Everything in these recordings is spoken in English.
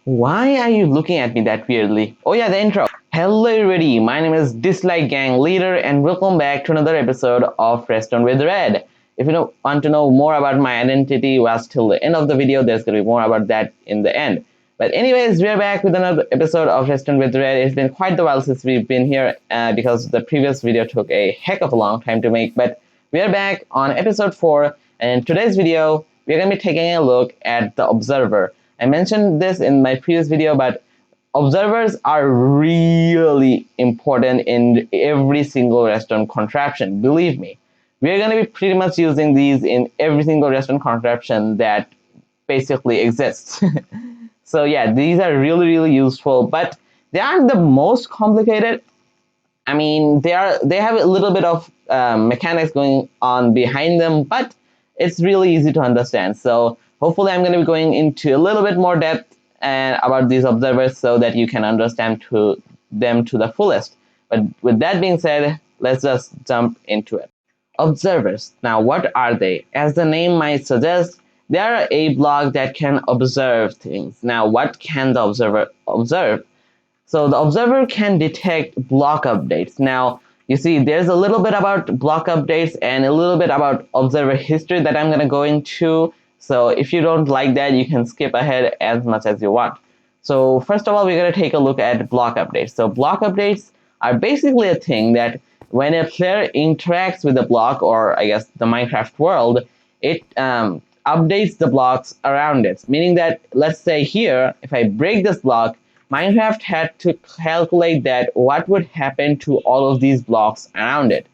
Why are you looking at me that weirdly? Oh yeah, the intro. Hello everybody, my name is Dislike Gang Leader and welcome back to another episode of Redstone with Red. If you want to know more about my identity, watch till the end of the video. There's going to be more about that in the end. But anyways, we're back with another episode of Redstone with Red. It's been quite a while since we've been here because the previous video took a heck of a long time to make. But we are back on episode 4, and in today's video, we're going to be taking a look at the Observer. I mentioned this in my previous video, but observers are really important in every single redstone contraption. Believe me, we're going to be pretty much using these in every single redstone contraption that basically exists. So yeah, these are really useful, but they aren't the most complicated. I mean, they have a little bit of mechanics going on behind them, but it's really easy to understand. So hopefully I'm going to be going into a little bit more depth about these observers so that you can understand them to the fullest. But with that being said, let's just jump into it. Observers. Now, what are they? As the name might suggest, they are a block that can observe things. Now, what can the observer observe? So the observer can detect block updates. Now, you see, there's a little bit about block updates and a little bit about observer history that I'm going to go into. So if you don't like that, you can skip ahead as much as you want. So first of all, we're going to take a look at block updates. So block updates are basically a thing that when a player interacts with the block, or I guess the Minecraft world, it updates the blocks around it. Meaning that, let's say here, if I break this block, Minecraft had to calculate that what would happen to all of these blocks around it.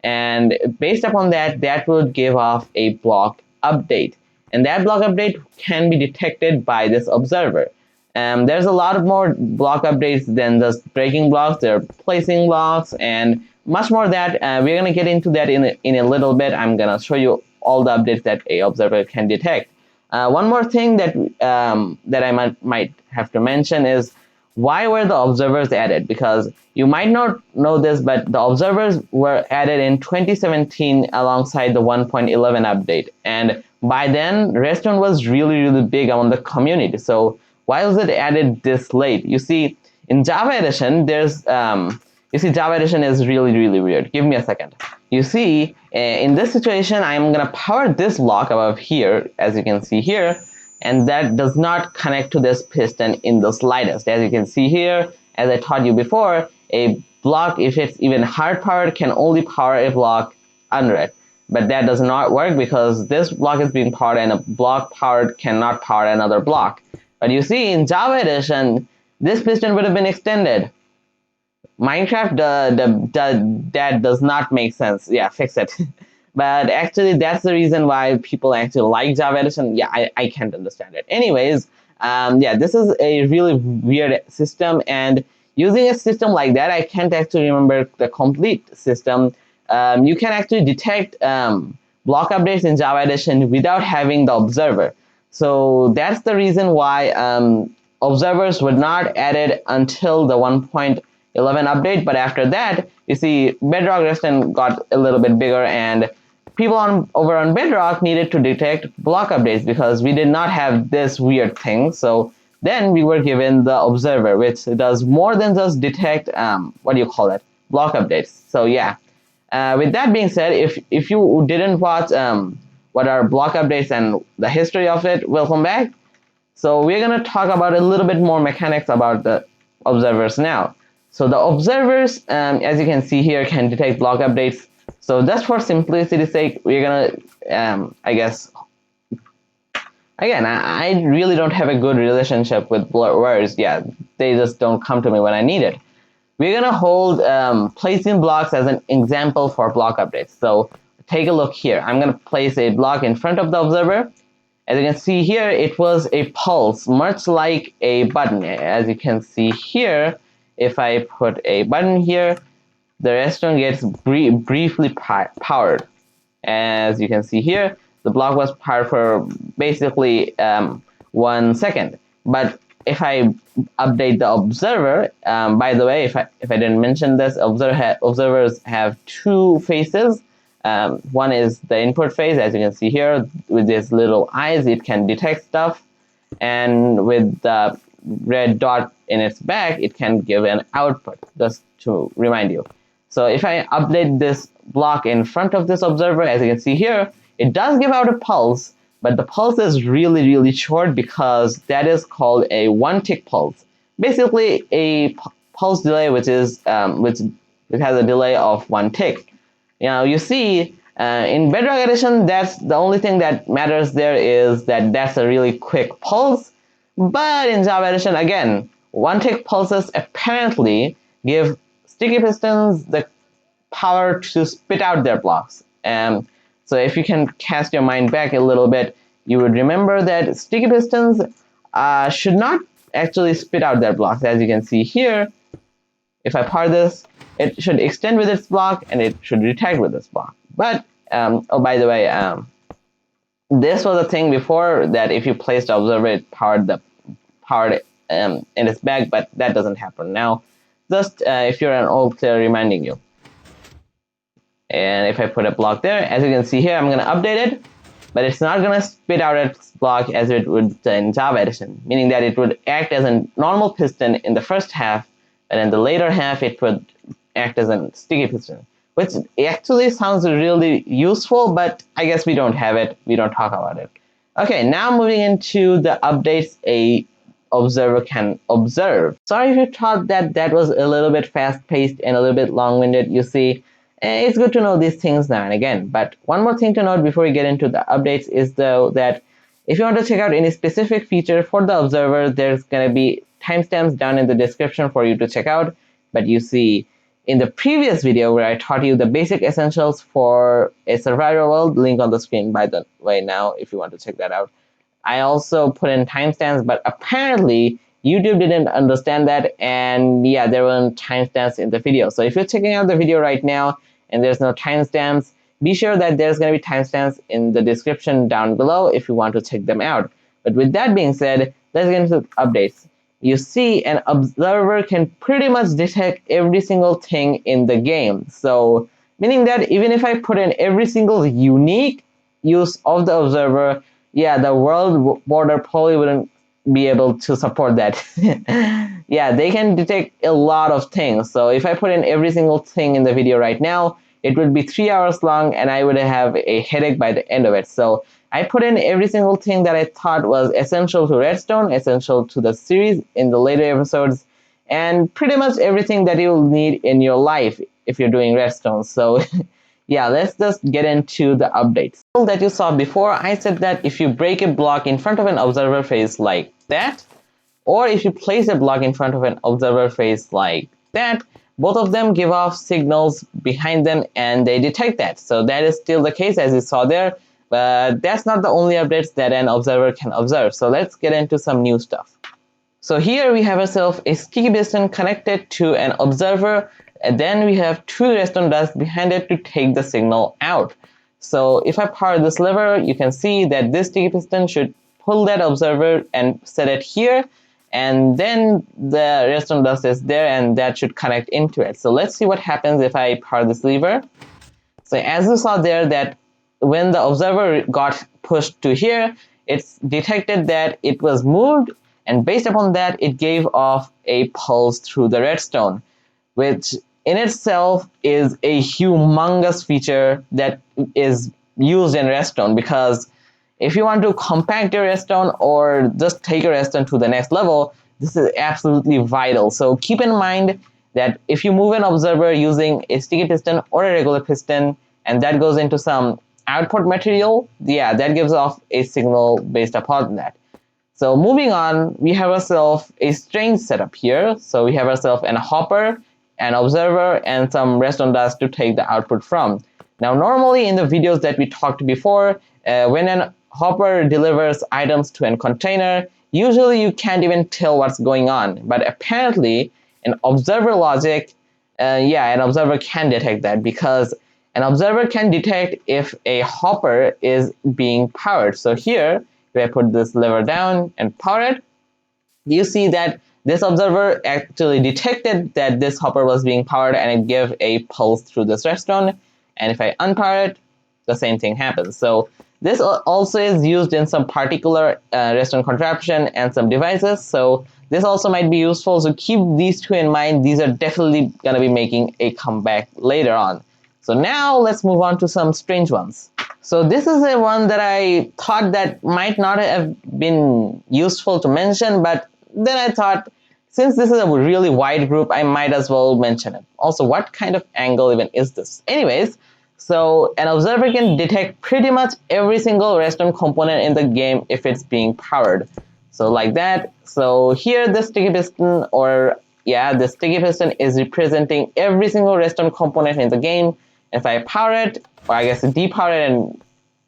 And based upon that, that would give off a block update. And that block update can be detected by this observer. There's a lot of more block updates than just breaking blocks. There are placing blocks and much more that we're going to get into that in a little bit. I'm going to show you all the updates that a observer can detect. One more thing that I might have to mention is, why were the observers added? Because you might not know this, but the observers were added in 2017 alongside the 1.11 update. And by then, Redstone was really big among the community. So why was it added this late? You see, in Java Edition, Java Edition is really weird. Give me a second. You see, in this situation, I'm going to power this block above here, as you can see here, and that does not connect to this piston in the slightest. As you can see here, as I taught you before, a block, if it's even hard powered, can only power a block under it. But that does not work because this block is being powered and a block powered cannot power another block. But you see, in Java Edition, this piston would have been extended. Minecraft, that does not make sense. Yeah, fix it. But actually, that's the reason why people actually like Java Edition. Yeah, I can't understand it. Anyways, yeah, this is a really weird system, and using a system like that, I can't actually remember the complete system. You can actually detect block updates in Java Edition without having the observer. So that's the reason why observers were not added until the 1.11 update. But after that, you see, Bedrock Redstone got a little bit bigger, and people over on Bedrock needed to detect block updates because we did not have this weird thing. So then we were given the observer, which does more than just detect block updates. So yeah. With that being said, if you didn't watch what are block updates and the history of it, welcome back. So we're going to talk about a little bit more mechanics about the observers now. So the observers, as you can see here, can detect block updates. So just for simplicity's sake, we're gonna, I guess, again, I really don't have a good relationship with words. Yeah, they just don't come to me when I need it. We're gonna hold placing blocks as an example for block updates. So take a look here. I'm gonna place a block in front of the observer. As you can see here, it was a pulse, much like a button. As you can see here, if I put a button here, the redstone gets briefly powered. As you can see here, the block was powered for basically 1 second. But if I update the observer, by the way, if I didn't mention this, observers have two faces. One is the input phase, as you can see here, with these little eyes, it can detect stuff. And with the red dot in its back, it can give an output, just to remind you. So if I update this block in front of this observer, as you can see here, it does give out a pulse, but the pulse is really short because that is called a one-tick pulse. Basically, a pulse delay which has a delay of one tick. Now you see, in Bedrock Edition, that's the only thing that matters there is that that's a really quick pulse. But in Java Edition, again, one-tick pulses apparently give sticky pistons the power to spit out their blocks. So if you can cast your mind back a little bit, you would remember that sticky pistons should not actually spit out their blocks. As you can see here, if I power this, it should extend with its block and it should retract with this block. But, oh, by the way, this was a thing before that if you placed the observer, it powered in its back, but that doesn't happen now. Just if you're an old player, reminding you. And if I put a block there, as you can see here, I'm going to update it, but it's not going to spit out its block as it would in Java Edition, meaning that it would act as a normal piston in the first half, and in the later half, it would act as a sticky piston, which actually sounds really useful, but I guess we don't have it. We don't talk about it. Okay, now moving into the updates a observer can observe. Sorry if you thought that that was a little bit fast-paced and a little bit long-winded. You see, it's good to know these things now and again. But one more thing to note before we get into the updates is though that if you want to check out any specific feature for the observer, there's going to be timestamps down in the description for you to check out. But you see, in the previous video where I taught you the basic essentials for a survival world, link on the screen by the way now if you want to check that out, I also put in timestamps, but apparently YouTube didn't understand that, and yeah, there weren't timestamps in the video. So if you're checking out the video right now and there's no timestamps, be sure that there's going to be timestamps in the description down below if you want to check them out. But with that being said, let's get into the updates. You see, an observer can pretty much detect every single thing in the game. So meaning that even if I put in every single unique use of the observer, yeah, the world border probably wouldn't be able to support that. Yeah, they can detect a lot of things. So if I put in every single thing in the video right now, it would be 3 hours long and I would have a headache by the end of it. So I put in every single thing that I thought was essential to Redstone, essential to the series in the later episodes, and pretty much everything that you'll need in your life if you're doing Redstone. So yeah, let's just get into the updates. That you saw before, I said that if you break a block in front of an observer face like that, or if you place a block in front of an observer face like that, both of them give off signals behind them and they detect that. So that is still the case as you saw there, but that's not the only updates that an observer can observe. So let's get into some new stuff. So here we have ourselves a sticky piston connected to an observer, and then we have two redstone dust behind it to take the signal out. So if I power this lever, you can see that this sticky piston should pull that observer and set it here, and then the redstone dust is there and that should connect into it. So let's see what happens if I power this lever. So as you saw there, that when the observer got pushed to here, it's detected that it was moved, and based upon that it gave off a pulse through the redstone, which in itself is a humongous feature that is used in Redstone, because if you want to compact your Redstone or just take your Redstone to the next level, this is absolutely vital. So keep in mind that if you move an observer using a sticky piston or a regular piston and that goes into some output material, yeah, that gives off a signal based upon that. So moving on, we have ourselves a strange setup here. So we have ourselves a hopper, an observer, and some redstone dust to take the output from. Now normally in the videos that we talked before, when an hopper delivers items to a container, usually you can't even tell what's going on, but apparently in observer logic, an observer can detect that, because an observer can detect if a hopper is being powered. So here, if I put this lever down and power it, you see that this observer actually detected that this hopper was being powered and it gave a pulse through this redstone, and if I unpower it, the same thing happens. So this also is used in some particular redstone contraption and some devices. So this also might be useful, so keep these two in mind. These are definitely going to be making a comeback later on. So now let's move on to some strange ones. So this is a one that I thought that might not have been useful to mention, but then I thought, since this is a really wide group, I might as well mention it. Also, what kind of angle even is this? Anyways, so an observer can detect pretty much every single redstone component in the game if it's being powered. So like that. So here the sticky piston, or yeah, the sticky piston is representing every single redstone component in the game. If I power it, or I guess depower it, and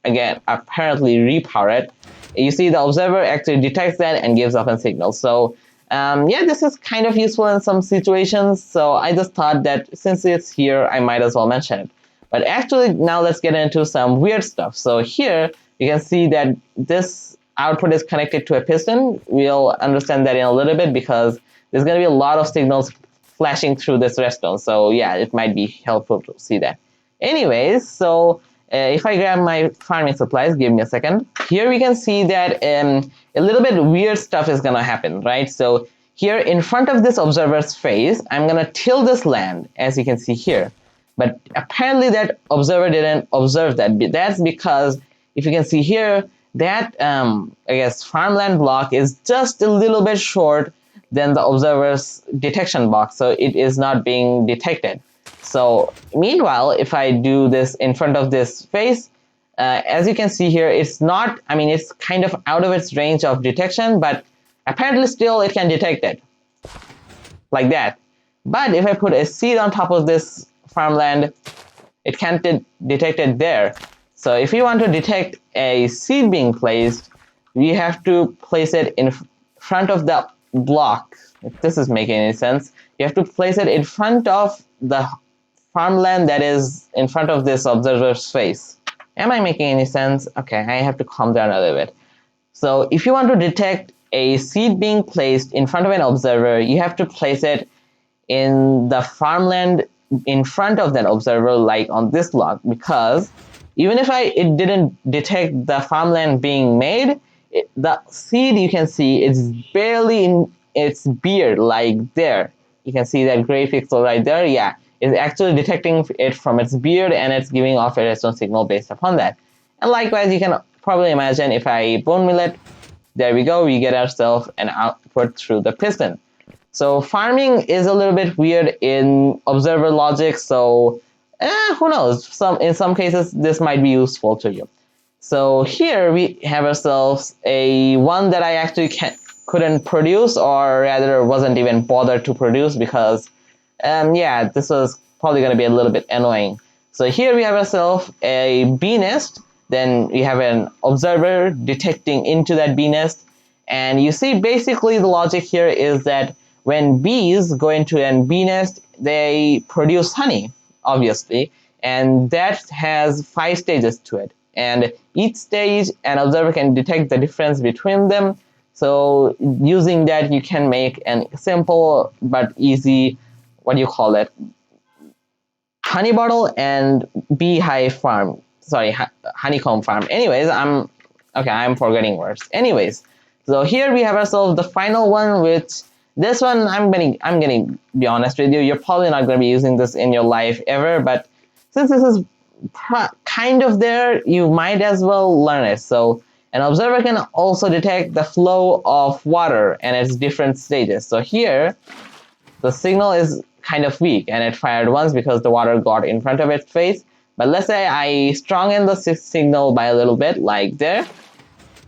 again apparently repower it, you see the observer actually detects that and gives off a signal. So yeah, this is kind of useful in some situations. So I just thought that since it's here, I might as well mention it. But actually, now let's get into some weird stuff. So here you can see that this output is connected to a piston. We'll understand that in a little bit because there's going to be a lot of signals flashing through this redstone. So yeah, it might be helpful to see that. Anyways, so if I grab my farming supplies, give me a second. Here we can see that a little bit weird stuff is going to happen, right? So here in front of this observer's face, I'm going to till this land, as you can see here. But apparently that observer didn't observe that. That's because if you can see here, that I guess farmland block is just a little bit short than the observer's detection box, so it is not being detected. So meanwhile, if I do this in front of this face, as you can see here, it's not, I mean, it's kind of out of its range of detection, but apparently still it can detect it, like that. But if I put a seed on top of this farmland, it can't detect it there. So if you want to detect a seed being placed, you have to place it in front of the block. If this is making any sense, you have to place it in front of the farmland that is in front of this observer's face. Am I making any sense? Okay, I have to calm down a little bit. So if you want to detect a seed being placed in front of an observer, you have to place it in the farmland in front of that observer, like on this block, because even if it didn't detect the farmland being made, the seed, you can see it's barely in its beard, like there. You can see that gray pixel right there. Yeah, it's actually detecting it from its beard, and it's giving off a redstone signal based upon that. And likewise, you can probably imagine if I bone mill it, there we go, we get ourselves an output through the piston. So farming is a little bit weird in observer logic, so who knows, in some cases this might be useful to you. So here we have ourselves a one that I actually couldn't produce, or rather wasn't even bothered to produce, because yeah, this was probably going to be a little bit annoying. So here we have ourselves a bee nest, then we have an observer detecting into that bee nest, and you see basically the logic here is that when bees go into a bee nest, they produce honey, obviously, and that has 5 stages to it. And each stage, an observer can detect the difference between them. So using that, you can make a simple but easy, what do you call it, honey bottle and beehive farm. Sorry, honeycomb farm. Anyways, I'm forgetting words. Anyways, so here we have ourselves the final one, which this one I'm gonna be honest with you, you're probably not going to be using this in your life ever, but since this is kind of there, you might as well learn it. So an observer can also detect the flow of water and its different stages. So here the signal is kind of weak and it fired once because the water got in front of its face. But let's say I strengthen the signal by a little bit, like there.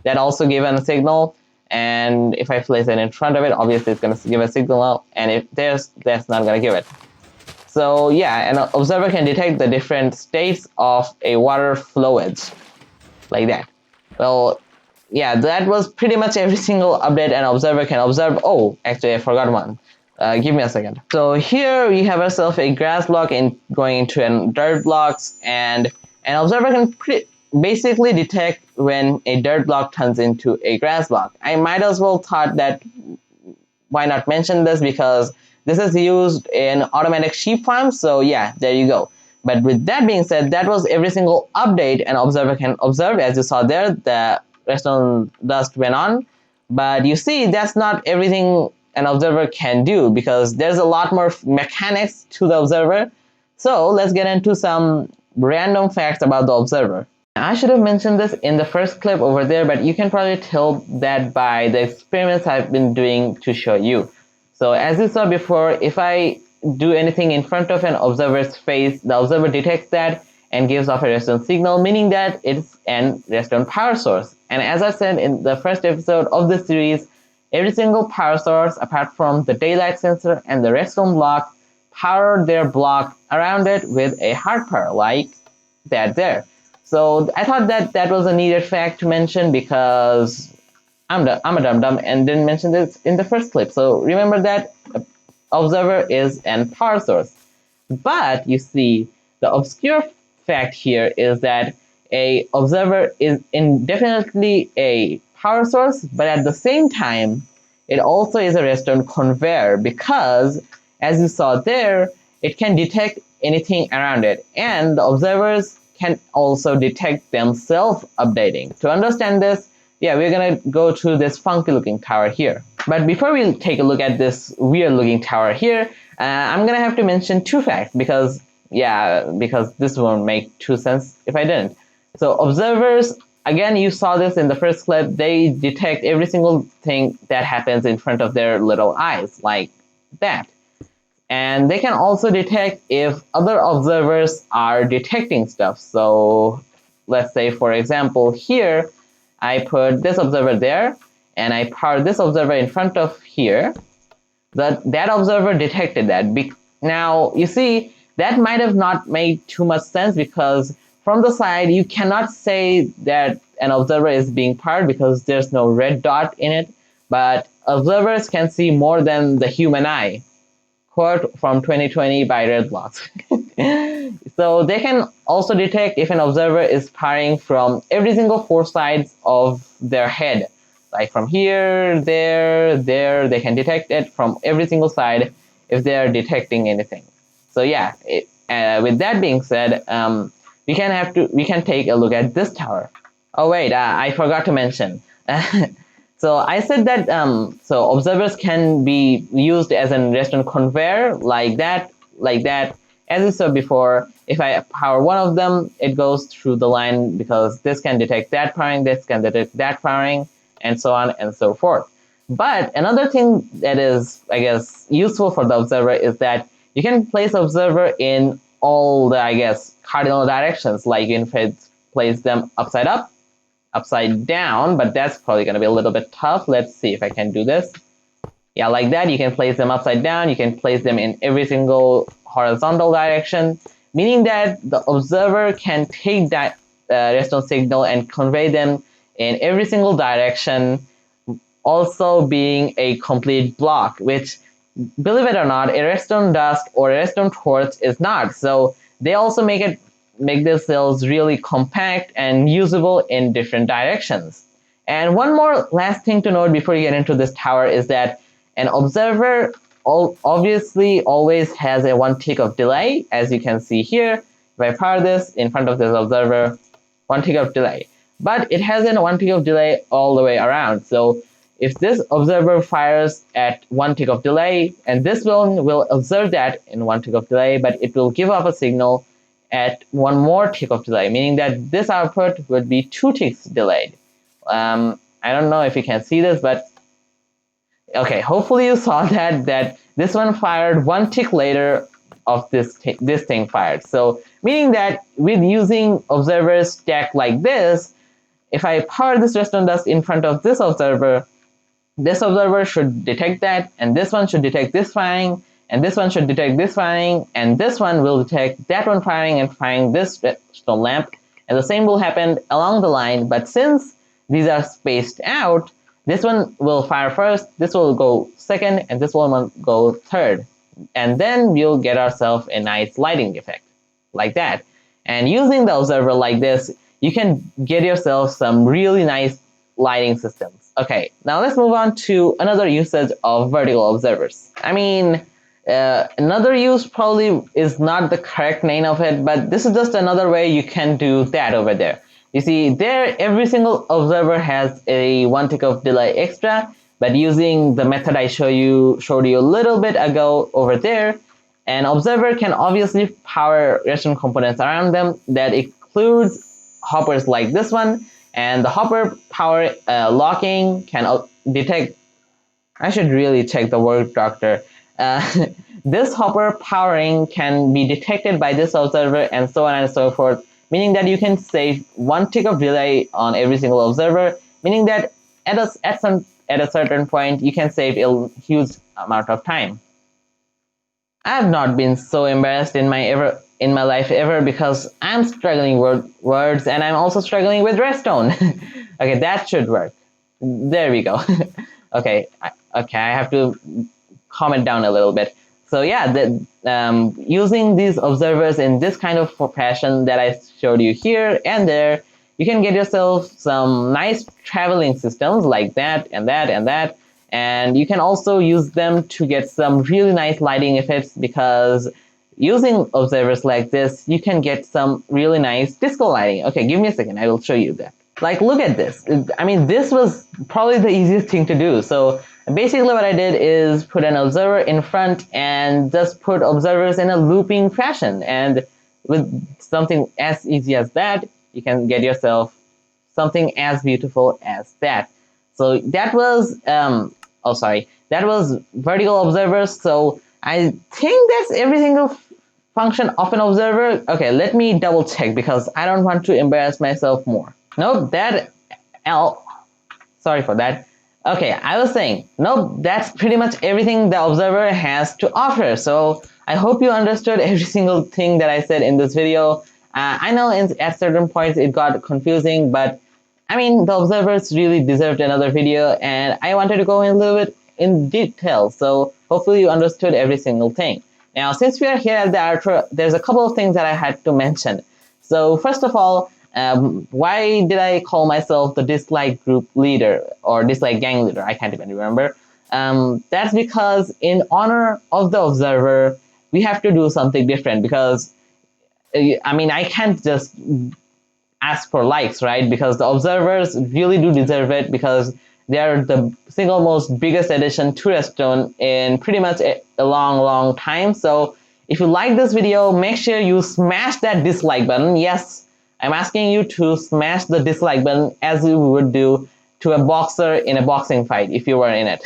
That also gave a signal, and if I place it in front of it, obviously it's going to give a signal, and if that's not going to give it. So yeah, an observer can detect the different states of a water flowage, like that. Well, yeah, that was pretty much every single update an observer can observe. Oh, actually I forgot one. Give me a second. So here we have ourselves a grass block going into a dirt blocks, and an observer can basically detect when a dirt block turns into a grass block. I might as well thought that why not mention this, because this is used in automatic sheep farms. So yeah, there you go. But with that being said, that was every single update an observer can observe. As you saw there, the redstone dust went on. But you see, that's not everything an observer can do, because there's a lot more mechanics to the observer. So let's get into some random facts about the observer. I should have mentioned this in the first clip over there, but you can probably tell that by the experiments I've been doing to show you. So as you saw before, if I do anything in front of an observer's face, the observer detects that and gives off a redstone signal, meaning that it's an redstone power source. And as I said in the first episode of this series, every single power source apart from the daylight sensor and the redstone block power their block around it with a hard power like that there. So I thought that that was a needed fact to mention, because I'm a dum-dum and didn't mention this in the first clip. So remember that observer is an power source. But you see, the obscure fact here is that a observer is indefinitely a power source, but at the same time, it also is a redstone conveyor, because as you saw there, it can detect anything around it, and the observers can also detect themselves updating. To understand this, yeah, we're gonna go to this funky looking tower here. But before we take a look at this weird looking tower here, I'm gonna have to mention two facts, because this won't make true sense if I didn't. So observers, again, you saw this in the first clip, they detect every single thing that happens in front of their little eyes, like that. And they can also detect if other observers are detecting stuff. So let's say, for example, here, I put this observer there, and I power this observer in front of here. That observer detected that. Now, you see, that might have not made too much sense, because from the side, you cannot say that an observer is being powered because there's no red dot in it, but observers can see more than the human eye. Quote from 2020 by RedBlockss. So they can also detect if an observer is firing from every single four sides of their head. Like from here, there, they can detect it from every single side if they are detecting anything. So yeah, with that being said, we can take a look at this tower. Oh wait, I forgot to mention. So I said that so observers can be used as a redstone conveyor like that. As I said before, if I power one of them, it goes through the line, because this can detect that powering, this can detect that powering, and so on and so forth. But another thing that is, I guess, useful for the observer is that you can place observer in all the, I guess, cardinal directions. Like you can place them upside up, upside down, but that's probably going to be a little bit tough. Let's see if I can do this. Yeah, like that. You can place them upside down. You can place them in every single horizontal direction, meaning that the observer can take that redstone signal and convey them in every single direction, also being a complete block, which, believe it or not, a redstone dust or a redstone torch is not. So they also make these cells really compact and usable in different directions. And one more last thing to note before you get into this tower is that an observer obviously always has a 1 tick of delay, as you can see here. If I power this in front of this observer, 1 tick of delay. But it has a 1 tick of delay all the way around. So if this observer fires at 1 tick of delay, and this one will observe that in 1 tick of delay, but it will give off a signal at 1 more tick of delay, meaning that this output would be 2 ticks delayed. I don't know if you can see this, but okay, hopefully you saw that this one fired 1 tick later of this thing fired. So meaning that with using observers stacked like this, if I power this redstone dust in front of this observer should detect that, and this one should detect this firing, and this one should detect this firing, and this one will detect that one firing and firing this redstone lamp, and the same will happen along the line. But since these are spaced out, this one will fire first, this will go second, and this one will go third, and then we'll get ourselves a nice lighting effect like that. And using the observer like this, you can get yourself some really nice lighting systems. Okay, now let's move on to another usage of vertical observers. I mean, another use probably is not the correct name of it, but this is just another way you can do that over there. You see, there every single observer has a 1 tick of delay extra, but using the method I showed you a little bit ago over there, an observer can obviously power Redstone components around them. That includes hoppers like this one, and the hopper power locking can detect. I should really check the word doctor. Uh, this hopper powering can be detected by this observer, and so on and so forth, meaning that you can save 1 tick of delay on every single observer, meaning that at a certain point you can save a huge amount of time. I have not been so embarrassed in my life ever, because I'm struggling with words and I'm also struggling with Redstone. Okay, that should work. There we go. Okay, I have to comment down a little bit. So yeah, using these observers in this kind of fashion that I showed you here and there, you can get yourself some nice traveling systems like that and that and that. And you can also use them to get some really nice lighting effects, because using observers like this, you can get some really nice disco lighting. Okay, give me a second, I will show you that. Like, look at this. I mean, this was probably the easiest thing to do. So basically what I did is put an observer in front and just put observers in a looping fashion. And with something as easy as that, you can get yourself something as beautiful as that. So that was, that was vertical observers. So I think that's every single function of an observer. Okay, let me double check, because I don't want to embarrass myself more. Nope, sorry for that. Okay, I was saying, nope, that's pretty much everything the observer has to offer. So I hope you understood every single thing that I said in this video. I know at certain points it got confusing, but I mean, the observers really deserved another video, and I wanted to go in a little bit in detail. So hopefully you understood every single thing. Now, since we are here at the outro, there's a couple of things that I had to mention. So first of all, why did I call myself the dislike group leader or dislike gang leader? I can't even remember. That's because in honor of the observer, we have to do something different, because I mean, I can't just ask for likes, right? Because the observers really do deserve it, because they are the single most biggest addition to Redstone in pretty much a long time. So if you like this video, make sure you smash that dislike button. Yes, I'm asking you to smash the dislike button as you would do to a boxer in a boxing fight if you were in it.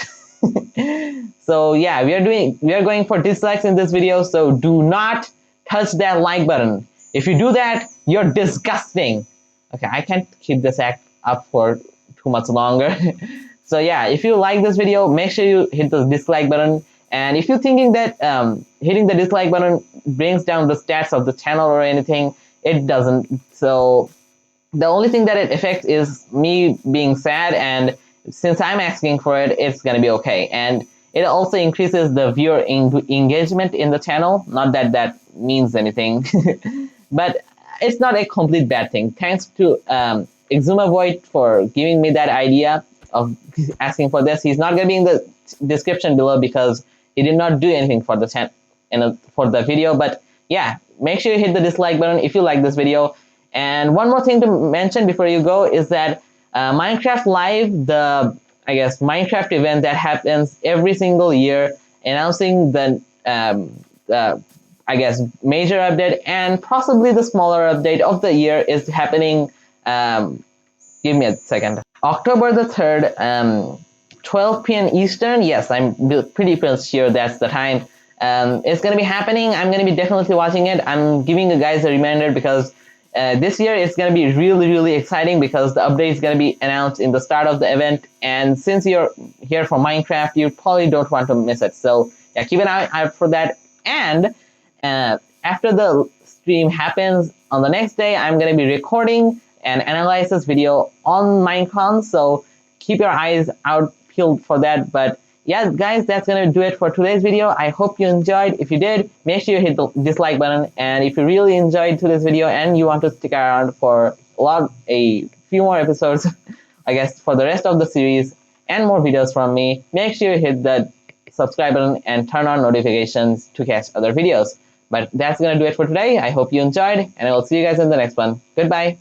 So yeah, we are going for dislikes in this video, so do not touch that like button. If you do that, you're disgusting. Okay, I can't keep this act up for too much longer. So yeah, if you like this video, make sure you hit the dislike button. And if you're thinking that hitting the dislike button brings down the stats of the channel or anything, it doesn't. So the only thing that it affects is me being sad, and since I'm asking for it, it's gonna be okay. And it also increases the viewer engagement in the channel. Not that that means anything, but it's not a complete bad thing. Thanks to Exuma Void for giving me that idea of asking for this. He's not gonna be in the description below, because he did not do anything for the for the video. But yeah, make sure you hit the dislike button if you like this video. And one more thing to mention before you go is that Minecraft Live, the Minecraft event that happens every single year, announcing the major update and possibly the smaller update of the year, is happening. Give me a second. October the 3rd, 12 p.m. Eastern. Yes, I'm pretty sure that's the time. It's going to be happening. I'm going to be definitely watching it. I'm giving you guys a reminder, because this year it's going to be really exciting, because the update is going to be announced in the start of the event. And since you're here for Minecraft, you probably don't want to miss it. So yeah, keep an eye out for that. And after the stream happens on the next day, I'm going to be recording an analysis video on Minecon. So keep your eyes out peeled for that. But yeah, guys, that's gonna do it for today's video. I hope you enjoyed. If you did, make sure you hit the dislike button. And if you really enjoyed today's video and you want to stick around for a few more episodes, for the rest of the series and more videos from me, make sure you hit the subscribe button and turn on notifications to catch other videos. But that's gonna do it for today. I hope you enjoyed, and I will see you guys in the next one. Goodbye.